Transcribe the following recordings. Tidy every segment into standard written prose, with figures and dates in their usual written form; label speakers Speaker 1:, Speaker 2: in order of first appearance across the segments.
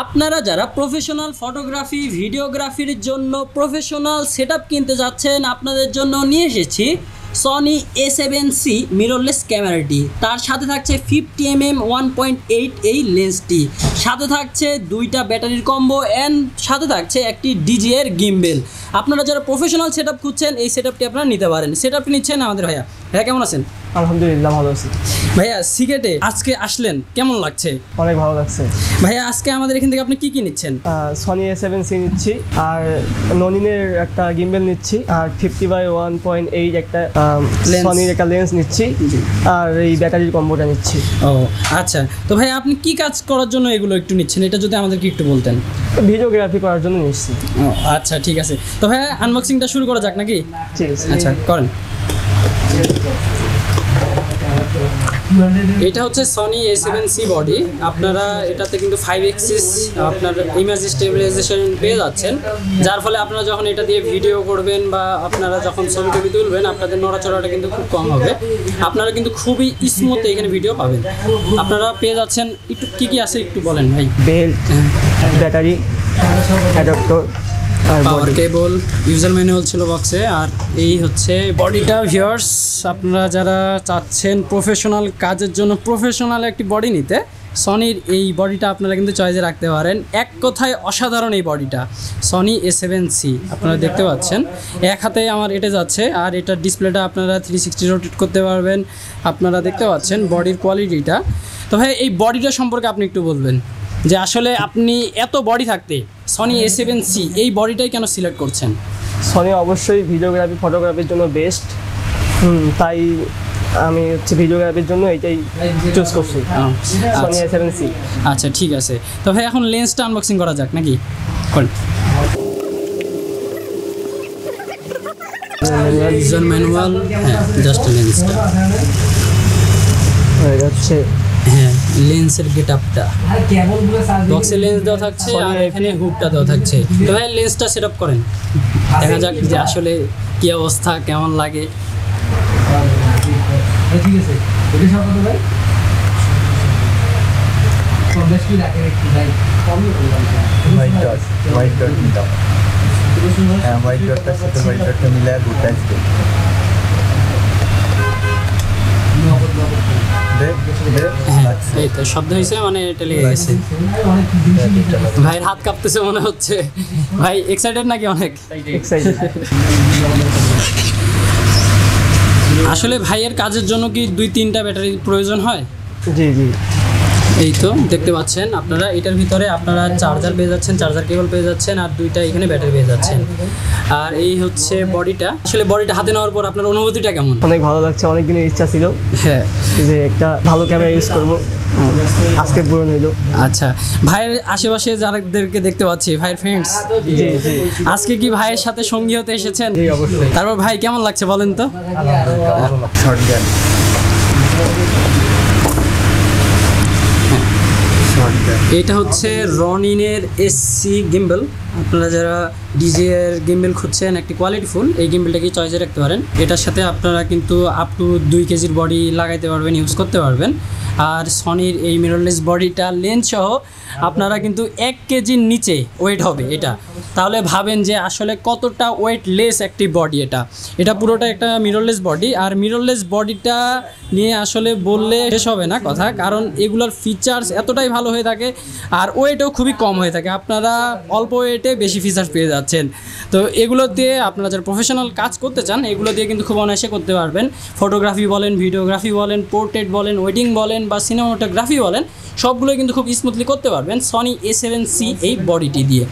Speaker 1: আপনারা যারা professional photography ভিডিওগ্রাফির জন্য প্রফেশনাল সেটআপ কিনতে যাচ্ছেন আপনাদের জন্য নিয়ে এসেছি সনি A7C মিররলেস ক্যামেরাটি। তার সাথে থাকছে 50mm 1.8 এই লেন্সটি, সাথে থাকছে দুইটা ব্যাটারির কম্বো অ্যান্ড সাথে থাকছে একটি DJI এর গিম্বেল। আপনারা যারা প্রফেশনাল সেটআপ খুঁজছেন এই সেটআপটি আপনারা নিতে পারেন। সেটআপটি নিচ্ছেন আমাদের ভাইয়া। ভাইয়া কেমন আছেন?
Speaker 2: আলহামদুলিল্লাহ ভালো আছি।
Speaker 1: ভাইয়া সিকেটে আজকে আসলেন, কেমন লাগছে?
Speaker 2: অনেক ভালো লাগছে।
Speaker 1: ভাইয়া আজকে আমাদের এখান থেকে আপনি কি কি নিচ্ছেন?
Speaker 2: সনি A7C নিচ্ছি, আর ননিনের একটা গিম্বেল নিচ্ছি, আর 50x1.8 একটা সনির একটা লেন্স নিচ্ছি, আর এই ব্যাটারির কম্বোটা নিচ্ছি।
Speaker 1: ও আচ্ছা, তো ভাই আপনি কি কাজ করার জন্য এগুলো একটু নিচ্ছেন, এটা যদি আমাদেরকে একটু বলতেন।
Speaker 2: ভিডিওগ্রাফি করার জন্য নিচ্ছি।
Speaker 1: ও আচ্ছা ঠিক আছে, তো ভাই আনবক্সিংটা শুরু করা যাক নাকি?
Speaker 2: ঠিক আছে,
Speaker 1: আচ্ছা করেন। এটা হচ্ছে সনি A7C বডি। আপনারা এটাতে কিন্তু 5 এক্সিস আপনার ইমেজ স্টেবিলাইজেশন পেয়ে যাচ্ছেন, যার ফলে আপনারা যখন এটা দিয়ে ভিডিও করবেন বা আপনারা যখন ছবি টবি তুলবেন আপনাদের নড়াচড়াটা কিন্তু খুব কম হবে। আপনারা কিন্তু খুবই স্মুথ এখানে ভিডিও পাবেন। আপনারা পেয়ে যাচ্ছেন একটু কি কি আছে একটু বলেন ভাই।
Speaker 2: বেল্ট, ব্যাটারি, অ্যাডাপ্টার,
Speaker 1: পাওয়ার কেবল, ইউজার ম্যানুয়াল ছিল বক্সে, আর এই হচ্ছে বডিটা। ভিউয়ার্স আপনারা যারা চাচ্ছেন প্রফেশনাল কাজের জন্য প্রফেশনাল একটি বডি নিতে, সনির এই বডিটা আপনারা কিন্তু চয়েসে রাখতে পারেন। এক কথায় অসাধারণ এই বডিটা, সনি A7C আপনারা দেখতে পাচ্ছেন। এক হাতে আমার এটা যাচ্ছে, আর এটার ডিসপ্লেটা আপনারা 360 রোটেট করতে পারবেন। আপনারা দেখতে পাচ্ছেন বডির কোয়ালিটিটা। তো ভাই এই বডিটা সম্পর্কে আপনি একটু বলবেন যে আসলে আপনি এত বডি থাকতে সনি A7C এই বডিটাই কেন সিলেক্ট করছেন?
Speaker 2: সনি অবশ্যই ভিডিওগ্রাফি ফটোগ্রাফির জন্য বেস্ট, তাই আমি হচ্ছে ভিডিওগ্রাফির জন্য এইটাই চুজ করছি, সনি A7C।
Speaker 1: আচ্ছা ঠিক আছে, তো ভাই এখন লেন্সটা আনবক্সিং করা যাক নাকি? করেন। ইউজার ম্যানুয়াল, হ্যাঁ জাস্ট লেন্সটা,
Speaker 2: হচ্ছে
Speaker 1: হ্যাঁ লেন্সের গেটআপটা, বক্সে লেন্স দেওয়া থাকছে আর এখানে হুকটা দেওয়া থাকছে। তো ভাই লেন্সটা সেটআপ করেন, দেখা যাক যে আসলে কি অবস্থা, কেমন লাগে।
Speaker 3: ঠিক আছে, এটা সব কত ভাই? কমবেশ কি রাখেন একটু ভাই, কমই বললাম।
Speaker 4: হোয়াইট ডট নিলাম, হ্যাঁ হোয়াইট ডটটার সাথে হোয়াইট ডটটা মিলে দুটা আসবে।
Speaker 1: এই তো শব্দ হয়েছে, মানে এটা লেগে গেছে। ভাইয়ের হাত কাঁপতেছে মনে হচ্ছে। ভাই এক্সাইটেড নাকি? অনেক
Speaker 2: এক্সাইটেড।
Speaker 1: আসলে ভাইয়ের কাজের জন্য কি 2-3টা ব্যাটারি প্রয়োজন হয়?
Speaker 2: জি জি।
Speaker 1: এই তো দেখতে পাচ্ছেন আপনারা, এটার ভিতরে আপনারা চার্জার পেয়ে যাচ্ছেন, চার্জার কেবল পেয়ে যাচ্ছেন, আর দুইটা এখানে ব্যাটারি পেয়ে যাচ্ছেন। আর এই হচ্ছে বডিটা। আসলে বডিটা হাতে নেওয়ার পর আপনার অনুভূতিটা কেমন?
Speaker 2: অনেক ভালো লাগছে, অনেক দিনের ইচ্ছা ছিল
Speaker 1: হ্যাঁ
Speaker 2: যে একটা ভালো ক্যামেরা ইউজ করব, আজকে পূরণ হইলো।
Speaker 1: আচ্ছা, ভাইয়ের আশেপাশে যাদেরকে দেখতে পাচ্ছি ভাইয়ের ফ্রেন্ডস, আজকে কি ভাইয়ের সাথে সঙ্গী হতে এসেছেন?
Speaker 2: জি অবশ্যই।
Speaker 1: তারপর ভাই কেমন লাগছে বলেন তো?
Speaker 4: শর্টগান,
Speaker 1: এটা হচ্ছে রনিনের SC গিম্বেল। আপনারা যারা DJI এর গিম্বেল খুঁজছেন একটি কোয়ালিটিফুল, এই গিম্বেলটাকে চয়েসে রাখতে পারেন। এটার সাথে আপনারা কিন্তু আপ টু 2 কেজির বডি লাগাইতে পারবেন, ইউজ করতে পারবেন। আর সনির এই মিররলেস বডিটা লেন্স সহ আপনারা কিন্তু 1 কেজির নিচে ওয়েট হবে এটা। তাহলে ভাবেন যে আসলে কতটা ওয়েটলেস একটি বডি এটা। এটা পুরোটা একটা মিররলেস বডি, আর মিররলেস বডিটা নিয়ে আসলে বললে শেষ হবে না কথা, কারণ এগুলোর ফিচার্স এতটাই ভালো হয়ে থাকে আর ওয়েটও খুবই কম হয়ে থাকে। আপনারা অল্প ওয়েটে বেশি ফিচার্স পেয়ে যাচ্ছেন। তো এগুলো দিয়ে আপনারা যারা প্রফেশনাল কাজ করতে চান এগুলো দিয়ে কিন্তু খুব অনায়াসে করতে পারবেন। ফটোগ্রাফি বলেন, ভিডিওগ্রাফি বলেন, পোর্ট্রেট বলেন, ওয়েডিং বলেন বা সিনেমাটোগ্রাফি বলেন, সবগুলোই কিন্তু খুব স্মুথলি করতে পারবেন সনি A7C এই বডিটি দিয়ে।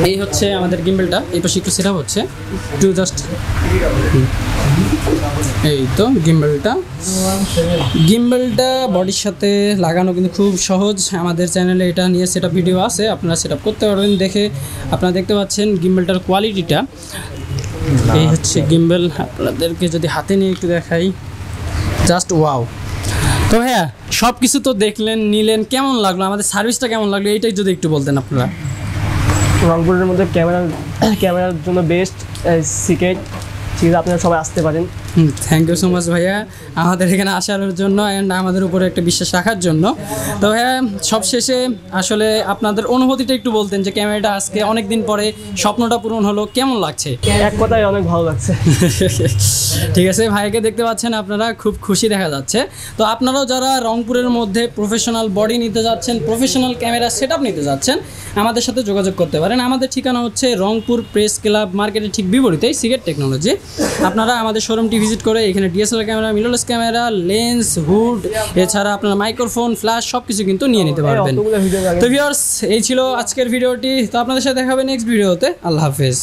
Speaker 1: এই হচ্ছে আমাদের গিম্বেলটা, এই পাশে একটু সেটআপ হচ্ছে, একটু জাস্ট এই তো গিম্বেলটা বডির সাথে লাগানো কিন্তু খুব সহজ। আমাদের চ্যানেলে এটা নিয়ে সেটআপ ভিডিও আছে, আপনারা সেটআপ করতে পারবেন। দেখে আপনারা দেখতে পাচ্ছেন গিম্বেলটার কোয়ালিটিটা। এই হচ্ছে গিম্বেল, আপনাদেরকে যদি হাতে নিয়ে একটু দেখাই, জাস্ট ওয়াও। তো হ্যাঁ সব কিছু তো দেখলেন, নিলেন, কেমন লাগলো, আমাদের সার্ভিসটা কেমন লাগলো এইটাই যদি একটু বলতেন আপনারা।
Speaker 2: রংপুরের মধ্যে ক্যামেরার জন্য বেস্ট সিকেট, ঠিক আছে, আপনারা সবাই আসতে পারেন।
Speaker 1: থ্যাংক ইউ সো মাচ ভাইয়া আমাদের এখানে আসার জন্য অ্যান্ড আমাদের উপরে একটা বিশ্বাস রাখার জন্য। তো ভাইয়া সবশেষে আসলে আপনাদের অনুভূতিটা একটু বলতেন যে ক্যামেরাটা আজকে অনেক দিন পরে স্বপ্নটা পূরণ হলো, কেমন লাগছে?
Speaker 2: এক কথায় অনেক ভালো লাগছে।
Speaker 1: ঠিক আছে, ভাইকে দেখতে পাচ্ছেন আপনারা, খুব খুশি দেখা যাচ্ছে। তো আপনারাও যারা রংপুরের মধ্যে প্রফেশনাল বডি নিতে যাচ্ছেন, প্রফেশনাল ক্যামেরা সেট আপ নিতে যাচ্ছেন, আমাদের সাথে যোগাযোগ করতে পারেন। আমাদের ঠিকানা হচ্ছে রংপুর প্রেস ক্লাব মার্কেটের ঠিক বিপরীতেই সিগেট টেকনোলজি। আপনারা আমাদের শোরুমটি ভিজিট করে এখানে DSLR camera, mirrorless camera, lens, hood, এছাড়া আপনারা মাইক্রোফোন, ফ্ল্যাশ সব কিছু কিন্তু নিয়ে নিতে পারবেন। তো ভিউয়ার্স, এই ছিল আজকের ভিডিওটি। তো আপনাদের সাথে দেখা হবে নেক্সট ভিডিওতে। আল্লাহ হাফেজ।